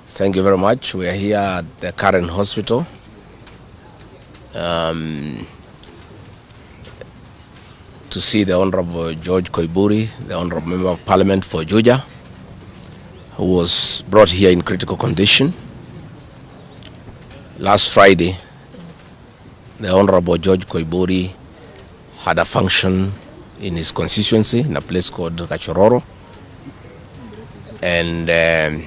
Thank you very much. We are here at the current hospital to see the Honorable George Koimburi, the Honorable Member of Parliament for Juja, who was brought here in critical condition. Last Friday, the Honorable George Koimburi had a function in his constituency in a place called Gachagua, and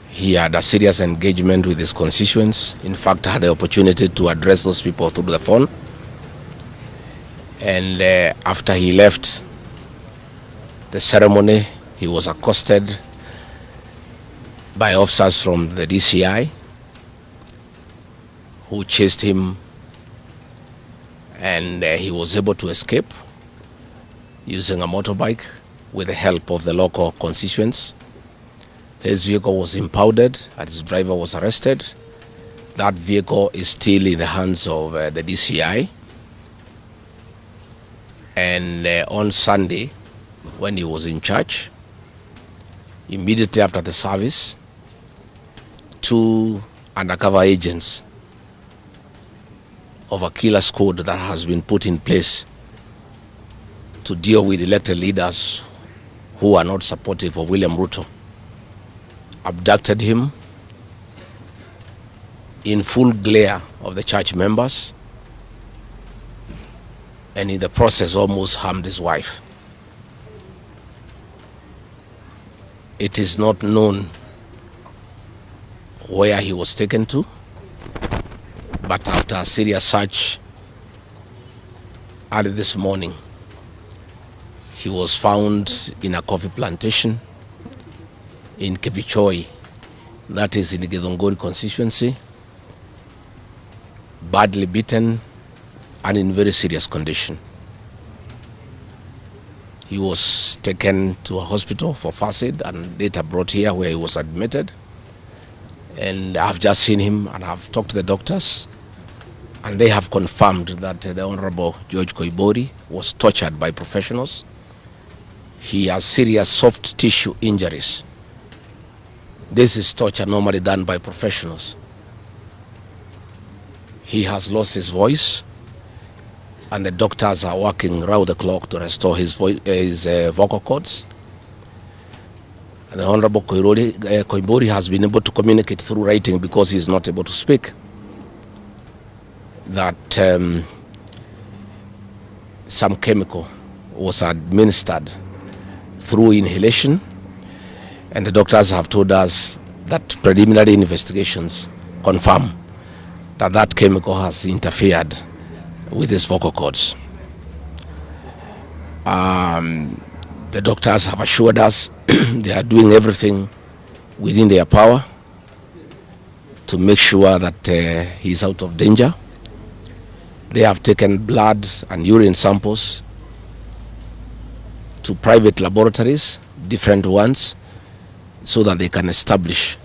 he had a serious engagement with his constituents. In fact, had the opportunity to address those people through the phone. And after he left the ceremony, he was accosted by officers from the DCI who chased him, and he was able to escape using a motorbike with the help of the local constituents. His vehicle was impounded and his driver was arrested. That vehicle is still in the hands of the DCI. And on Sunday, when he was in church, immediately after the service, 2 undercover agents of a killer squad that has been put in place to deal with elected leaders who are not supportive of William Ruto abducted him in full glare of the church members, and in the process almost harmed his wife. It is not known where he was taken to, but after a serious search early this morning, he was found in a coffee plantation in Kebichoi, that is in the Githunguri constituency, badly beaten and in very serious condition. He was taken to a hospital for first aid and later brought here where he was admitted. And I've just seen him and I've talked to the doctors, and they have confirmed that the Honorable George Koimburi was tortured by professionals. He has serious soft tissue injuries. This is torture normally done by professionals. He has lost his voice, and the doctors are working round the clock to restore his vocal cords. And the Honorable Koimburi has been able to communicate through writing, because he is not able to speak, that some chemical was administered through inhalation. And the doctors have told us that preliminary investigations confirm that that chemical has interfered with his vocal cords. The doctors have assured us they are doing everything within their power to make sure that he is out of danger. They have taken blood and urine samples to private laboratories, different ones, so that they can establish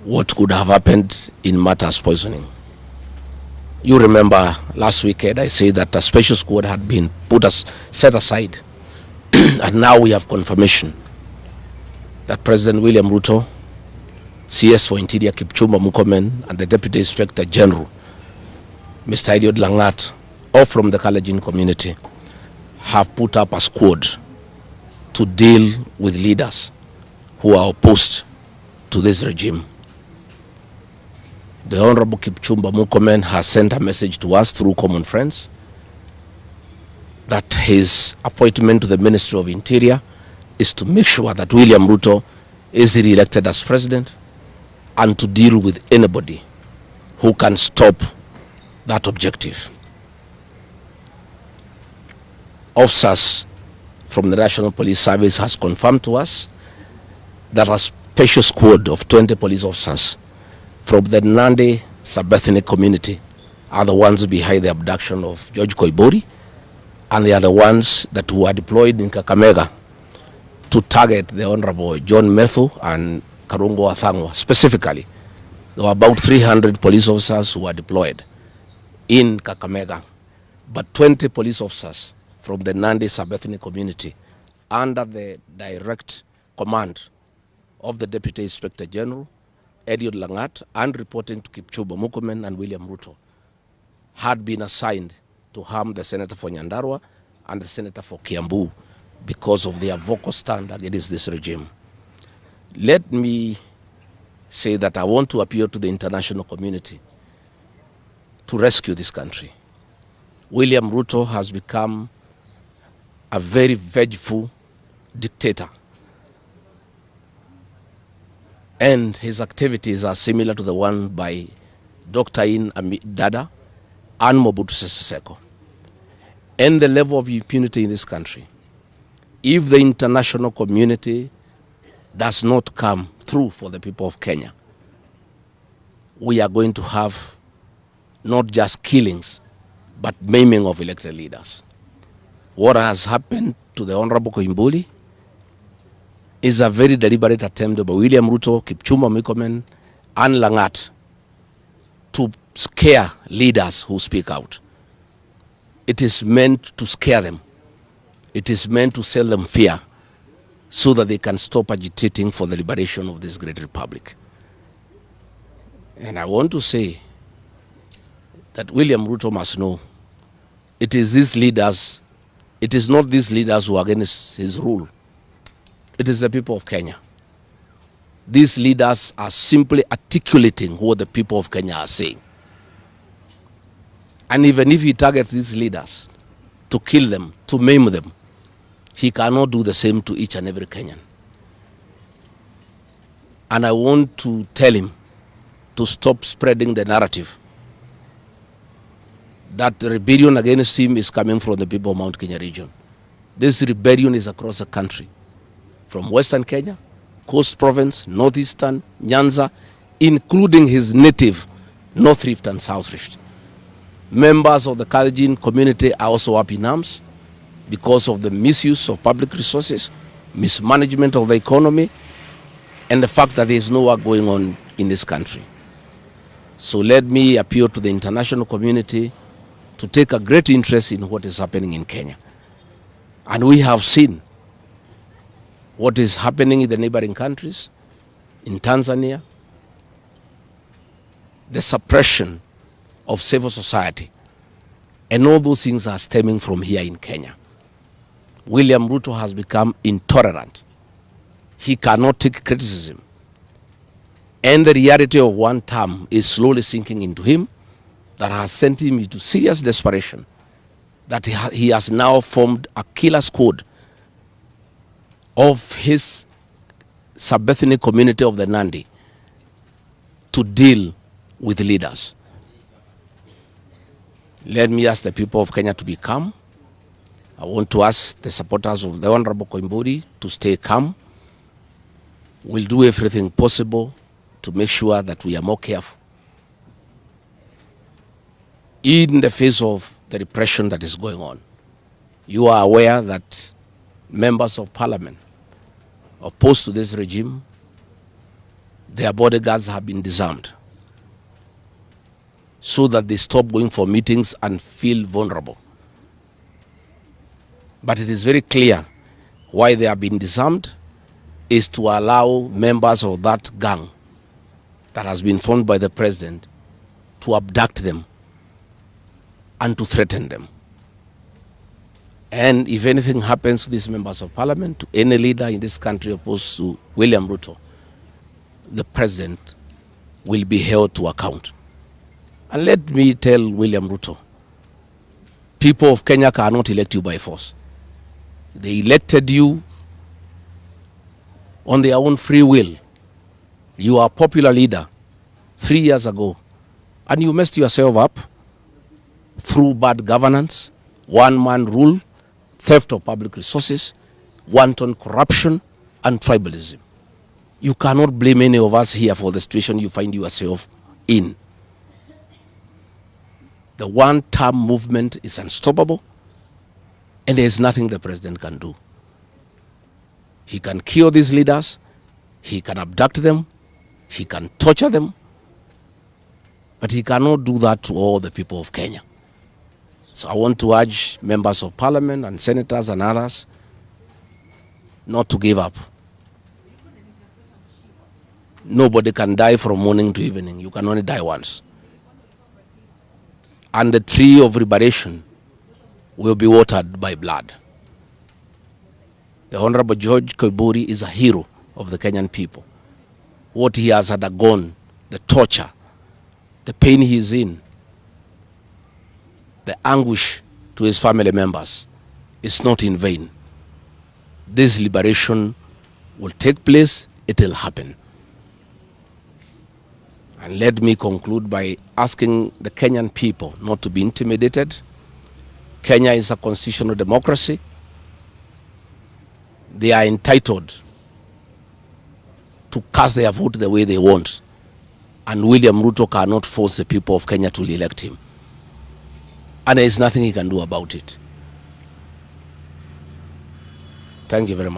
what could have happened in matters poisoning. You remember last weekend I said that a special squad had been set aside and now we have confirmation that President William Ruto, CS for Interior Kipchumba Murkomen, and the Deputy Inspector General, Mr. Eliud Langat, all from the Kalenjin community, have put up a squad to deal with leaders who are opposed to this regime. The Honorable Kipchumba Murkomen has sent a message to us through common friends that his appointment to the Ministry of Interior is to make sure that William Ruto is re-elected as president, and to deal with anybody who can stop that objective. Officers from the National Police Service has confirmed to us that a special squad of 20 police officers from the Nandi sub-ethnic community are the ones behind the abduction of George Koimburi, and they are the ones that were deployed in Kakamega to target the Honorable John Methu and Karungo Athangwa. Specifically, there were about 300 police officers who were deployed in Kakamega, but 20 police officers from the Nandi sub-ethnic community under the direct command of the Deputy Inspector General, Eliud Langat, and reporting to Kipchumba Murkomen and William Ruto had been assigned to harm the Senator for Nyandarua and the Senator for Kiambu because of their vocal stand against this regime. Let me say that I want to appeal to the international community to rescue this country. William Ruto has become a very vengeful dictator, and his activities are similar to the one by Dr. Dada and Mobutu Sese Seko. And the level of impunity in this country, if the international community does not come through for the people of Kenya, we are going to have not just killings, but maiming of elected leaders. What has happened to the Honorable Koimburi is a very deliberate attempt by William Ruto, Kipchumba Murkomen, and Langat to scare leaders who speak out. It is meant to scare them. It is meant to sell them fear so that they can stop agitating for the liberation of this great republic. And I want to say that William Ruto must know it is these leaders, it is not these leaders who are against his rule. It is the people of Kenya. These leaders are simply articulating what the people of Kenya are saying. And even if he targets these leaders to kill them, to maim them, he cannot do the same to each and every Kenyan. And I want to tell him to stop spreading the narrative that the rebellion against him is coming from the people of Mount Kenya region. This rebellion is across the country, from Western Kenya, Coast Province, Northeastern, Nyanza, including his native North Rift and South Rift. Members of the Kalenjin community are also up in arms because of the misuse of public resources, mismanagement of the economy, and the fact that there is no work going on in this country. So let me appeal to the international community to take a great interest in what is happening in Kenya. And we have seen what is happening in the neighboring countries, in Tanzania, the suppression of civil society. And all those things are stemming from here in Kenya. William Ruto has become intolerant. He cannot take criticism. And the reality of one term is slowly sinking into him, that has sent him into serious desperation, that he has now formed a killer squad of his sub-ethnic community of the Nandi to deal with leaders. Let me ask the people of Kenya to be calm. I want to ask the supporters of the Honorable Koimburi to stay calm. We'll do everything possible to make sure that we are more careful in the face of the repression that is going on. You are aware that members of parliament opposed to this regime, their bodyguards have been disarmed so that they stop going for meetings and feel vulnerable. But it is very clear why they have been disarmed is to allow members of that gang that has been formed by the president to abduct them and to threaten them. And if anything happens to these members of parliament, to any leader in this country opposed to William Ruto, the president will be held to account. And let me tell William Ruto, people of Kenya cannot elect you by force. They elected you on their own free will. You are a popular leader 3 years ago, and you messed yourself up through bad governance, one-man rule, theft of public resources, wanton corruption, and tribalism. You cannot blame any of us here for the situation you find yourself in. The one-term movement is unstoppable, and there is nothing the president can do. He can kill these leaders, he can abduct them, he can torture them, but he cannot do that to all the people of Kenya. So I want to urge members of parliament and senators and others not to give up. Nobody can die from morning to evening. You can only die once. And the tree of liberation will be watered by blood. The Honorable George Koimburi is a hero of the Kenyan people. What he has undergone, the torture, the pain he is in, the anguish to his family members is not in vain. This liberation will take place, it will happen. And let me conclude by asking the Kenyan people not to be intimidated. Kenya is a constitutional democracy. They are entitled to cast their vote the way they want. And William Ruto cannot force the people of Kenya to elect him. And there is nothing he can do about it. Thank you very much.